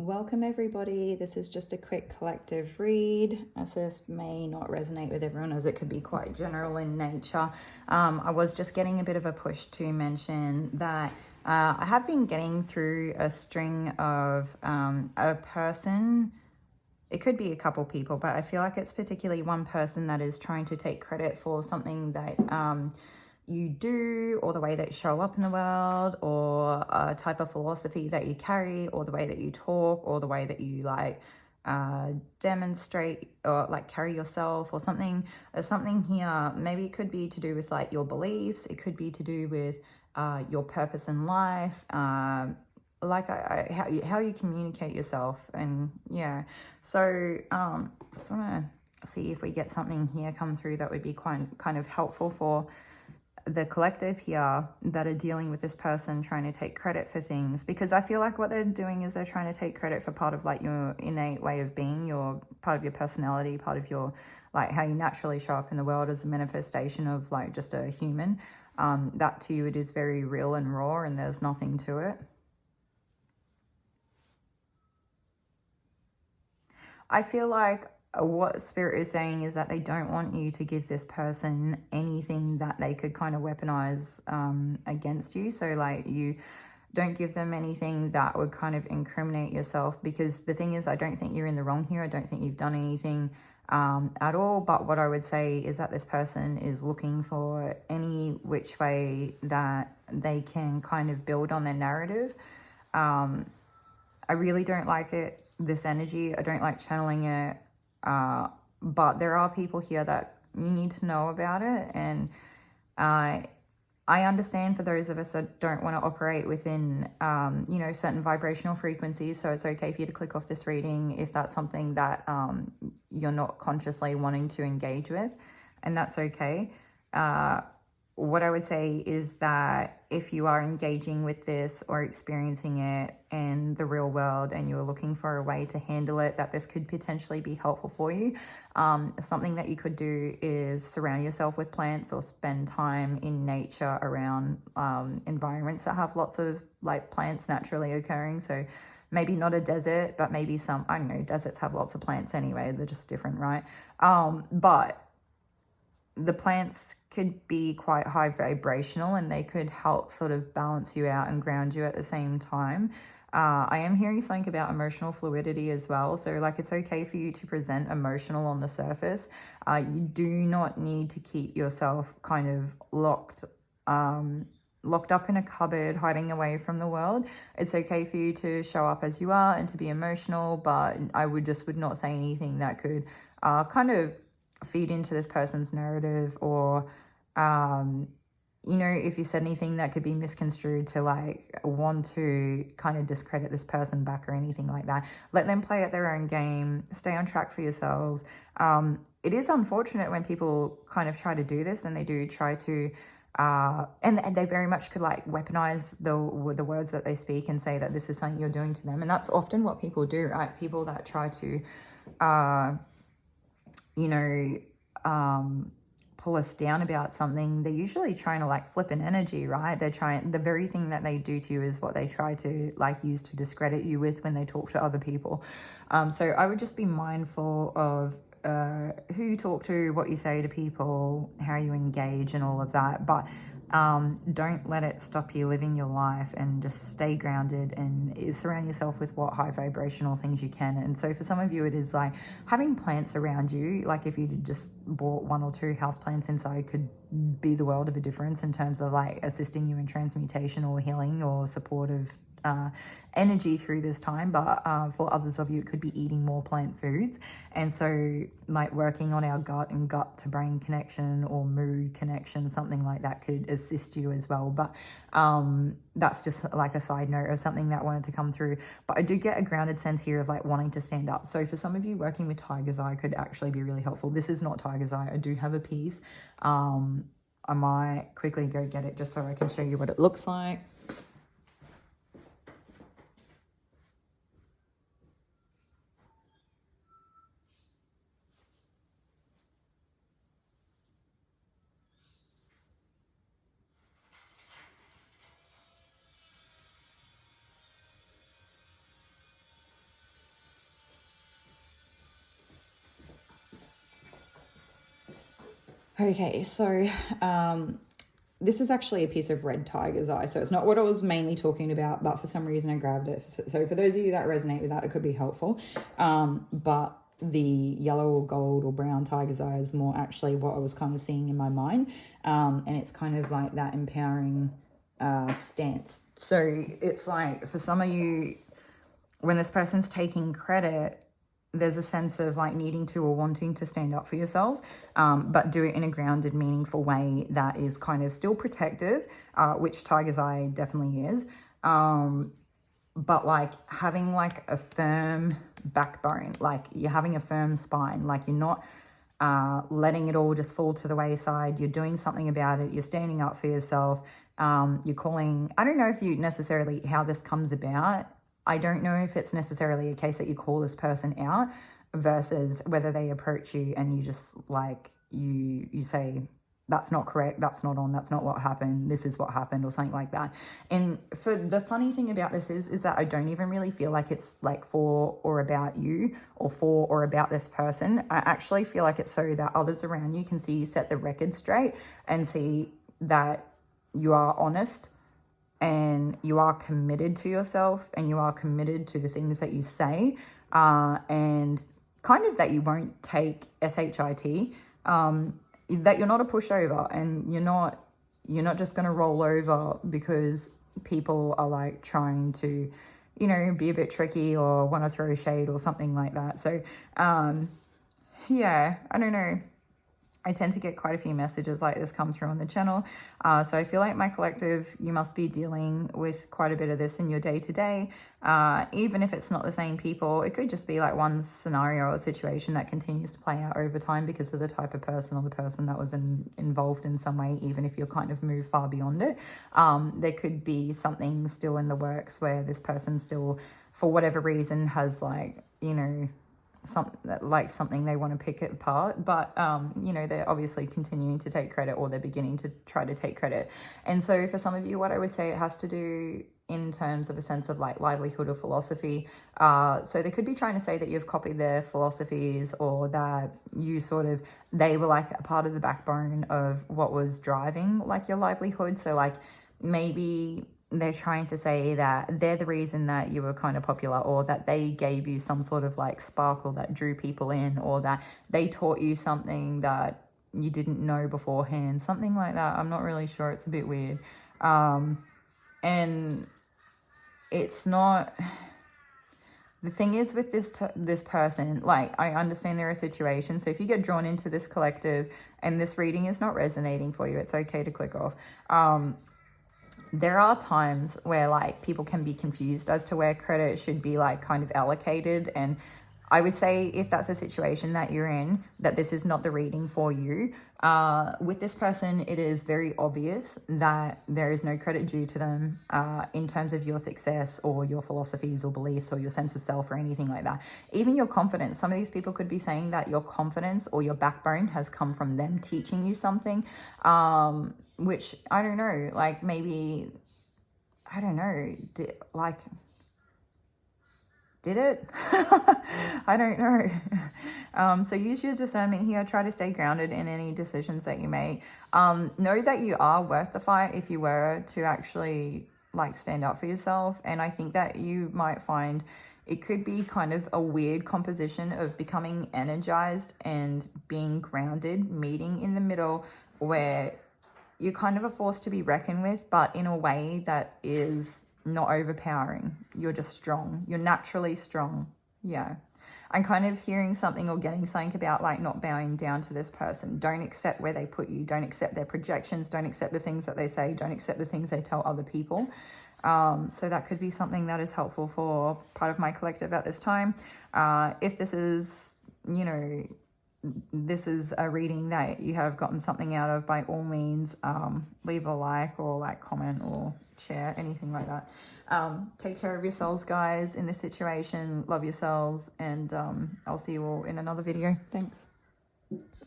Welcome everybody. This is just a quick collective read, as this may not resonate with everyone as it could be quite general in nature. I was just getting a bit of a push to mention that I have been getting through a string of a person. It could be a couple people, but I feel like it's particularly one person that is trying to take credit for something that you do, or the way that you show up in the world, or a type of philosophy that you carry, or the way that you talk, or the way that you demonstrate or like carry yourself, or something. There's something here. Maybe it could be to do with like your beliefs. It could be to do with your purpose in life, how you communicate yourself. And yeah, so just want to see if we get something here come through that would be kind of helpful for the collective here that are dealing with this person trying to take credit for things, because I feel like what they're doing is they're trying to take credit for part of like your innate way of being, your part of your personality, part of your like how you naturally show up in the world as a manifestation of like just a human. That to you, it is very real and raw, and there's nothing to it. I feel like what Spirit is saying is that they don't want you to give this person anything that they could kind of weaponize against you. So like you don't give them anything that would kind of incriminate yourself, because the thing is, I don't think you're in the wrong here. I don't think you've done anything at all. But what I would say is that this person is looking for any which way that they can kind of build on their narrative. I really don't like it, this energy. I don't like channeling it. But there are people here that you need to know about it. And I understand for those of us that don't want to operate within, certain vibrational frequencies. So it's okay for you to click off this reading if that's something that you're not consciously wanting to engage with. And that's okay. What I would say is that if you are engaging with this or experiencing it in the real world and you're looking for a way to handle it, that this could potentially be helpful for you. Something that you could do is surround yourself with plants or spend time in nature around environments that have lots of like plants naturally occurring. So maybe not a desert, but maybe some, I don't know, deserts have lots of plants anyway. They're just different, right? But the plants could be quite high vibrational, and they could help sort of balance you out and ground you at the same time. I am hearing something about emotional fluidity as well. So like it's okay for you to present emotional on the surface. You do not need to keep yourself kind of locked up in a cupboard, hiding away from the world. It's okay for you to show up as you are and to be emotional, but I would not say anything that could kind of feed into this person's narrative, or if you said anything that could be misconstrued to like want to kind of discredit this person back or anything like that, let them play at their own game. Stay on track for yourselves. It is unfortunate when people kind of try to do this, and they do try to and they very much could like weaponize the words that they speak and say that this is something you're doing to them. And that's often what people do, right? People that try to pull us down about something, they're usually trying to like flip an energy, right? The very thing that they do to you is what they try to like use to discredit you with when they talk to other people. So I would just be mindful of who you talk to, what you say to people, how you engage and all of that. But don't let it stop you living your life, and just stay grounded and surround yourself with what high vibrational things you can. And so for some of you, it is like having plants around you. Like if you just bought 1 or 2 house plants inside, could be the world of a difference in terms of like assisting you in transmutation or healing or supportive energy through this time. But for others of you, it could be eating more plant foods. And so like working on our gut and gut to brain connection or mood connection, something like that could assist you as well. But that's just like a side note of something that wanted to come through. But I do get a grounded sense here of like wanting to stand up. So for some of you, working with tiger's eye could actually be really helpful. This is not tiger's eye. I do have a piece. I might quickly go get it just so I can show you what it looks like. Okay, so this is actually a piece of red tiger's eye. So it's not what I was mainly talking about, but for some reason I grabbed it. So for those of you that resonate with that, it could be helpful. But the yellow or gold or brown tiger's eye is more actually what I was kind of seeing in my mind. And it's kind of like that empowering stance. So it's like for some of you, when this person's taking credit, there's a sense of like needing to or wanting to stand up for yourselves, but do it in a grounded, meaningful way that is kind of still protective, which tiger's eye definitely is. But like having like a firm backbone, like you're having a firm spine, like you're not letting it all just fall to the wayside. You're doing something about it. You're standing up for yourself. You're calling, I don't know if you necessarily how this comes about. I don't know if it's necessarily a case that you call this person out versus whether they approach you and you just like, you say, that's not correct, that's not on, that's not what happened, this is what happened, or something like that. And for the funny thing about this is that I don't even really feel like it's like for or about you or for or about this person. I actually feel like it's so that others around you can see you set the record straight and see that you are honest and you are committed to yourself and you are committed to the things that you say, and kind of that you won't take shit, that you're not a pushover and you're not just going to roll over because people are like trying to, you know, be a bit tricky or want to throw shade or something like that. So yeah, I don't know. I tend to get quite a few messages like this come through on the channel. So I feel like my collective, you must be dealing with quite a bit of this in your day-to-day. Even if it's not the same people, it could just be like one scenario or situation that continues to play out over time because of the type of person or the person that was involved in some way, even if you're kind of moved far beyond it. There could be something still in the works where this person still, for whatever reason, has like, you know, something they want to pick it apart, but you know, they're obviously continuing to take credit or they're beginning to try to take credit. And so for some of you, what I would say it has to do in terms of a sense of like livelihood or philosophy. So they could be trying to say that you've copied their philosophies or that you sort of, they were like a part of the backbone of what was driving like your livelihood. So like maybe they're trying to say that they're the reason that you were kind of popular, or that they gave you some sort of like sparkle that drew people in, or that they taught you something that you didn't know beforehand, something like that. I'm not really sure. It's a bit weird. And it's not, the thing is with this person, like I understand there are situations. So if you get drawn into this collective and this reading is not resonating for you, it's okay to click off. There are times where like people can be confused as to where credit should be like kind of allocated. And I would say if that's a situation that you're in, that this is not the reading for you. With this person, it is very obvious that there is no credit due to them in terms of your success or your philosophies or beliefs or your sense of self or anything like that. Even your confidence. Some of these people could be saying that your confidence or your backbone has come from them teaching you something, which I don't know, like maybe, I don't know, did it? I don't know. So use your discernment here. Try to stay grounded in any decisions that you make. Know that you are worth the fight if you were to actually like stand up for yourself. And I think that you might find it could be kind of a weird composition of becoming energized and being grounded, meeting in the middle where you're kind of a force to be reckoned with, but in a way that is not overpowering. You're just strong. You're naturally strong. Yeah. I'm kind of hearing something or getting something about like not bowing down to this person. Don't accept where they put you. Don't accept their projections. Don't accept the things that they say. Don't accept the things they tell other people. So that could be something that is helpful for part of my collective at this time. If this is, you know, this is a reading that you have gotten something out of, by all means, leave a like or like comment or share, anything like that. Take care of yourselves, guys, in this situation. Love yourselves, and I'll see you all in another video. Thanks.